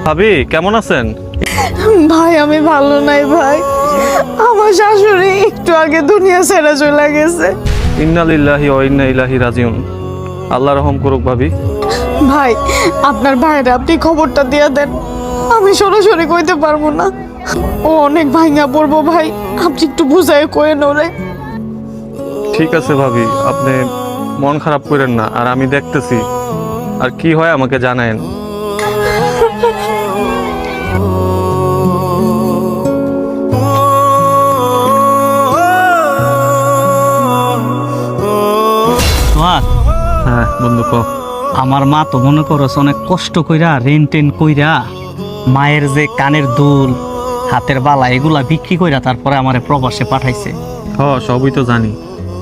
ভাবি কেমন আছেন? ভাই আমি ভালো নাই ভাই, আমার শাশুড়ি একটু আগে দুনিয়া ছেড়ে চলে গেছে। ইন্না লিল্লাহি ওয়া ইন্না ইলাইহি রাজিউন। আল্লাহ রহম করুক ভাবি। ভাই আপনার ভাইরা আপনি খবরটা দিয়ে দেন, আমি সরাসরি কইতে পারবো না, ও অনেক ভাঙা পড়বো ভাই, আপনি একটু বুঝাই কয়ে নরে। ঠিক আছে ভাবি, আপনি মন খারাপ করেন না, আর আমি দেখতেছি, আর কি হয় আমাকে জানায়েন। সোহাগ, হ্যাঁ বন্ধু কও। আমার মা তো মনে করছ অনেক কষ্ট কইরা রেন টেন কইরা মায়ের যে কানের দুল হাতের বালা এগুলা বিক্রি কইরা তারপরে আমারে প্রবাসে পাঠাইছে। সবই তো জানি।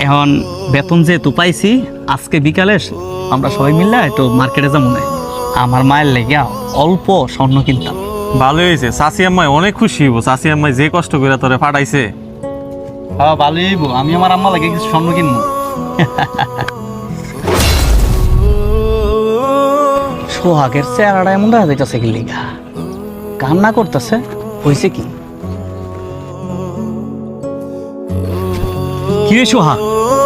এখন বেতন যেহেতু পাইছি, আজকে বিকালে আমরা সবাই মিলে একটু মার্কেটে যাবো না, আমার মায়ের লেগে অল্প স্বর্ণ কিনতাম। ভালো হয়েছে, চাচি আম্মাই অনেক খুশি হইব। চাচি আম্মাই যে কষ্ট করে তোরে পাঠাইছে। হ্যাঁ ভালোই হইব, আমি আমার আম্মা লাগে কিছু স্বর্ণ কিনবো। সোহাগের চেহারাটা এমন দেখা যাইতেছে কি লিগা, কান্না করতেছে, হয়েছে কি? কি রে সোহাগ,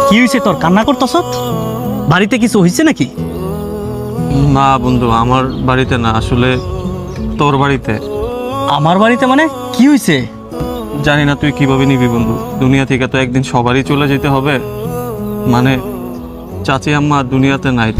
কি হয়েছে তোর, কান্না করতেছ? বাড়িতে কিছু হয়েছে নাকি? না বন্ধু, আমার বাড়িতে না, আসলে তোর বাড়িতে। আমার বাড়িতে মানে কি হয়েছে? জানি না তুই কিভাবে নিবি বন্ধু, দুনিয়া থেকে তো একদিন সবারই চলে যেতে হবে। মানে চাচি আম্মা দুনিয়াতে নাই।